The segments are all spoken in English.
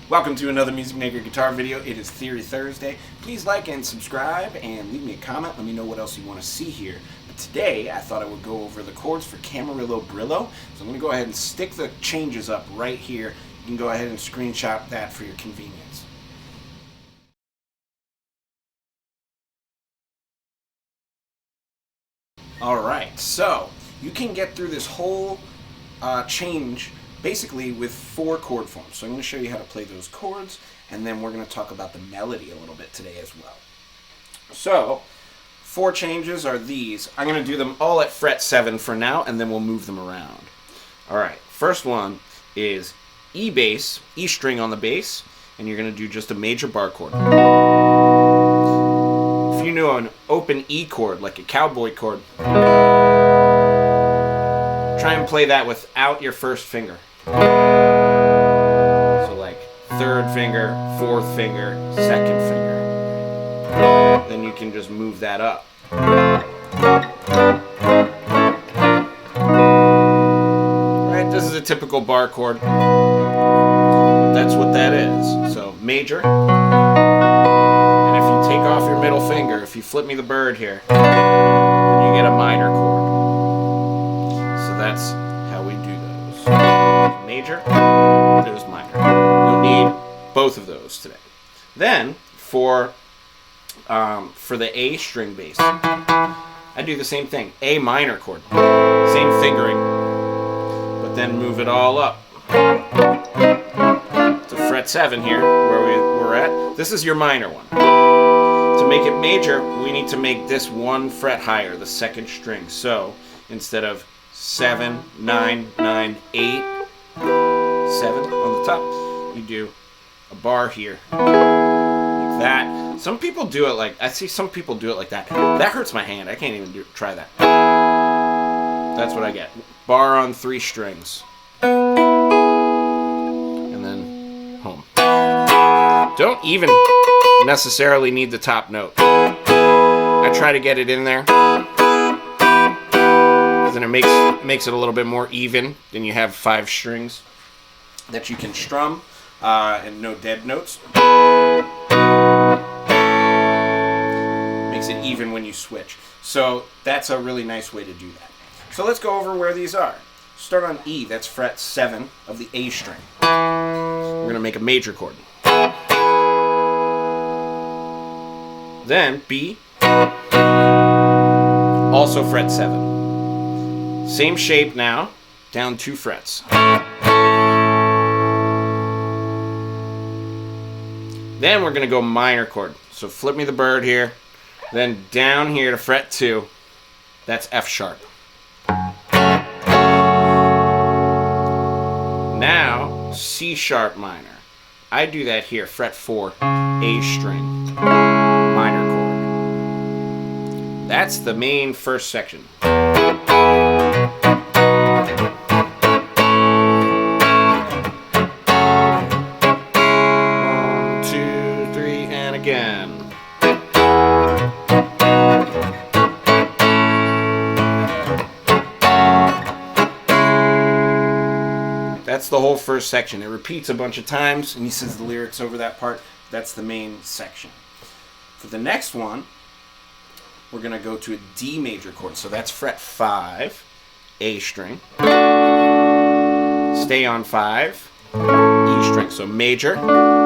Welcome to another Music Maker guitar video. It is Theory Thursday. Please like and subscribe and leave me a comment. Let me know what else you want to see here. But today I thought I would go over the chords for Camarillo Brillo. So I'm going to go ahead and stick the changes up right here. You can go ahead and screenshot that for your convenience. Alright, so you can get through this whole change basically with 4 chord forms. So I'm going to show you how to play those chords, and then we're going to talk about the melody a little bit today as well. So 4 changes are these. I'm going to do them all at fret 7 for now, and then we'll move them around. Alright, first one is E bass, E string on the bass, and you're going to do just a major bar chord. If you knew an open E chord, like a cowboy chord, try and play that without your first finger. So like 3rd finger, 4th finger, 2nd finger. Then you can just move that up. Right, this is a typical bar chord. But that's what that is. So major. And if you take off your middle finger, if you flip me the bird here, then you get a minor chord. So that's how we do those. Major, those minor. You'll need both of those today. Then for the A string bass, I do the same thing. A minor chord, same fingering, but then move it all up to fret 7 here, where we're at. This is your minor one. To make it major, we need to make this 1 fret higher, the 2nd string. So instead of 7, 9, 9, 8, 7 on the top, you do a bar here, like that. Some people do it like, I see some people do it like that. That hurts my hand. I can't even try that. That's what I get. Bar on 3 strings. And then home. Don't even necessarily need the top note. I try to get it in there. Then it makes it a little bit more even. Then you have 5 strings that you can strum and no dead notes. Makes it even when you switch. So that's a really nice way to do that. So let's go over where these are. Start on E, that's fret 7 of the A string. We're going to make a major chord. Then B, also fret 7. Same shape now, down 2 frets. Then we're going to go minor chord. So flip me the bird here. Then down here to fret 2. That's F sharp. Now C sharp minor. I do that here, fret 4, A string, minor chord. That's the main first section. 1, 2, 3, and again. That's the whole first section. It repeats a bunch of times, and he says the lyrics over that part. That's the main section. For the next one, we're going to go to a D major chord. So that's fret 5, A string. Stay on 5, E string. So major,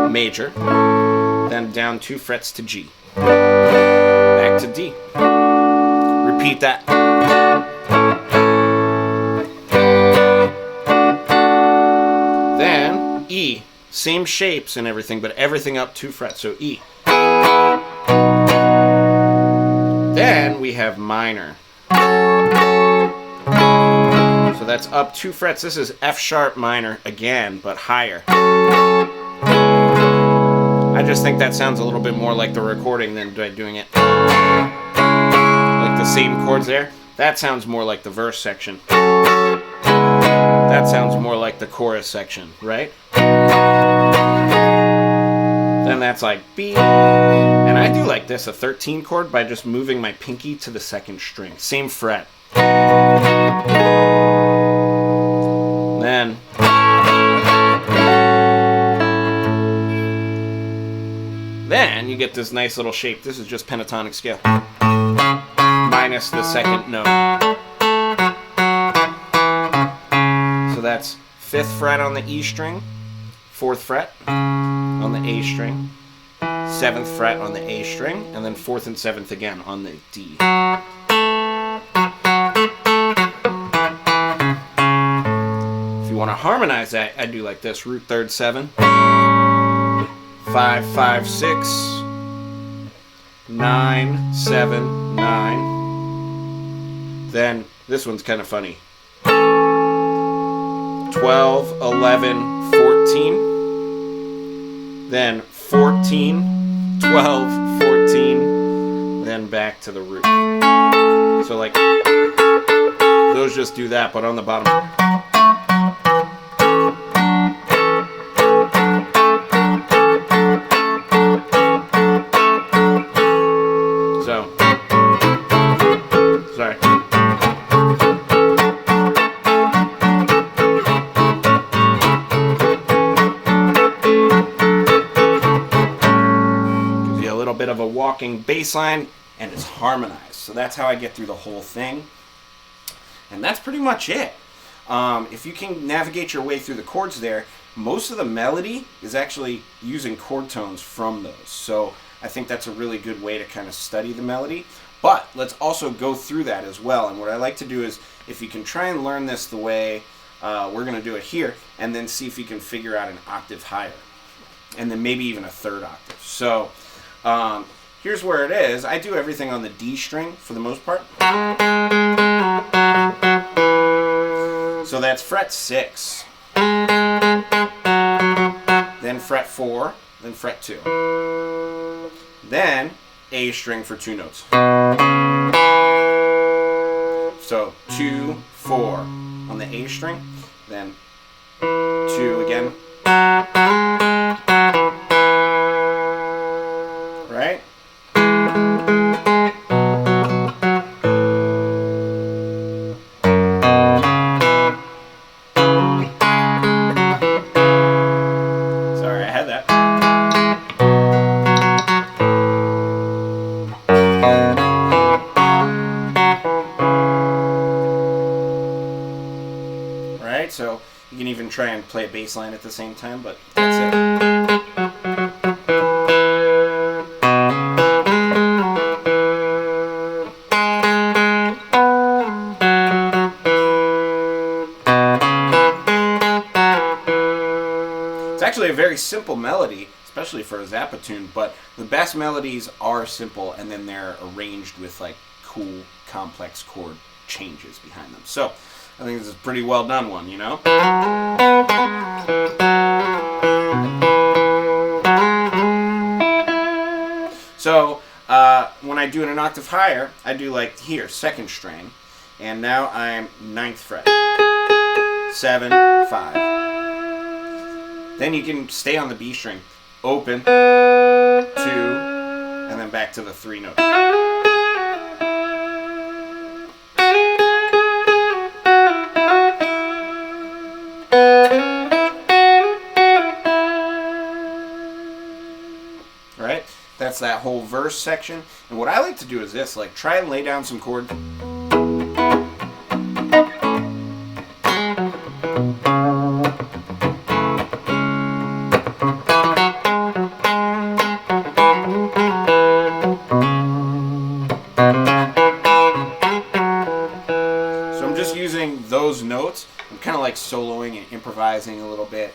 major. Then down 2 frets to G. Back to D. Repeat that. Then E. Same shapes and everything, but everything up 2 frets. So E. Then we have minor. So So that's up 2 frets. This is F sharp minor again, but higher. I just think that sounds a little bit more like the recording than doing it. Like the same chords there. That sounds more like the verse section. That sounds more like the chorus section, right? Then that's like B. And I do like this, a 13 chord, by just moving my pinky to the 2nd string. Same fret. Then you get this nice little shape. This is just pentatonic scale. Minus the 2nd note. So that's 5th fret on the E string, 4th fret on the A string, 7th fret on the A string, and then 4th and 7th again on the D. If you want to harmonize that, I do like this. Root 3rd 7, 5 5 6, 9 7 9. Then this one's kind of funny. 12 11 14. Then 14 12 14. Then back to the root. So like those just do that, but on the bottom. Bit of a walking bass line, and it's harmonized. So that's how I get through the whole thing, and that's pretty much it. If you can navigate your way through the chords there, most of the melody is actually using chord tones from those. So I think that's a really good way to kind of study the melody. But let's also go through that as well. And what I like to do is, if you can try and learn this the way we're going to do it here, and then see if you can figure out an octave higher, and then maybe even a 3rd octave. So here's where it is. I do everything on the D string for the most part. So that's fret 6, then fret 4, then fret 2. Then A string for 2 notes. So 2, 4 on the A string, then 2 again. Right? Sorry, I had that. Right? So you can even try and play a bass line at the same time, but that's it. Actually a very simple melody, especially for a Zappa tune, but the best melodies are simple, and then they're arranged with like cool, complex chord changes behind them. So I think this is a pretty well done one, you know? So when I do it an octave higher, I do like here, 2nd string, and now I'm 9th fret, 7 5. Then you can stay on the B string, open, 2, and then back to the 3 note. Right? That's that whole verse section. And what I like to do is this, like try and lay down some chords. Those notes, I'm kind of like soloing and improvising a little bit,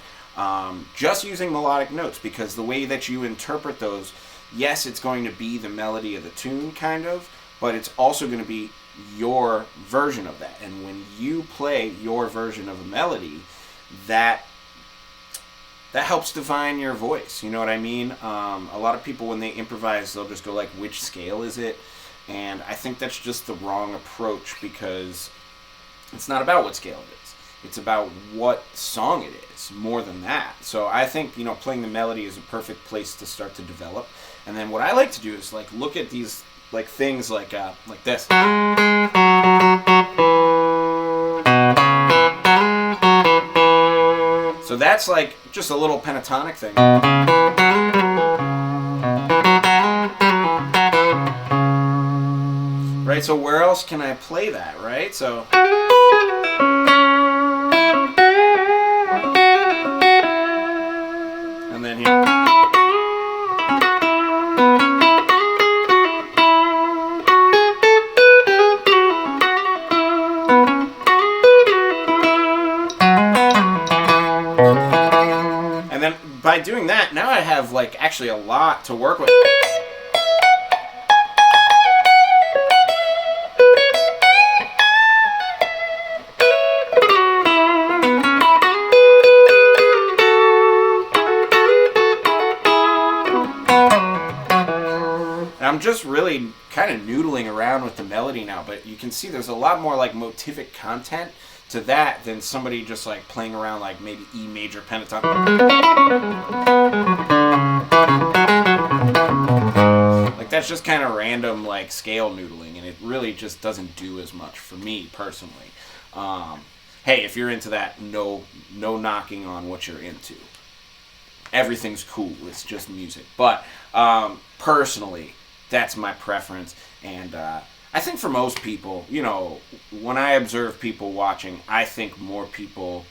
just using melodic notes, because the way that you interpret those, yes, it's going to be the melody of the tune kind of, but it's also going to be your version of that. And when you play your version of a melody, that helps define your voice. You know what I mean? A lot of people, when they improvise, they'll just go like, which scale is it? And I think that's just the wrong approach, because it's not about what scale it is. It's about what song it is, more than that. So I think, playing the melody is a perfect place to start to develop. And then what I like to do is like look at these like things like this. So that's like just a little pentatonic thing. Right? So where else can I play that, right? So and then here. And then by doing that, now I have like actually a lot to work with. I'm just really kind of noodling around with the melody now, but you can see there's a lot more like motivic content to that than somebody just like playing around like maybe E major pentatonic. Like that's just kind of random like scale noodling, and it really just doesn't do as much for me personally. Hey, if you're into that, no knocking on what you're into. Everything's cool. It's just music. But personally, that's my preference. And I think for most people, when I observe people watching, I think more people,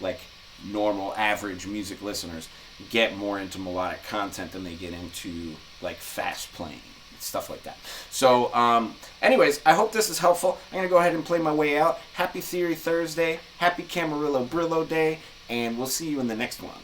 like normal, average music listeners, get more into melodic content than they get into like fast playing, stuff like that. So anyways, I hope this is helpful. I'm going to go ahead and play my way out. Happy Theory Thursday. Happy Camarillo Brillo Day. And we'll see you in the next one.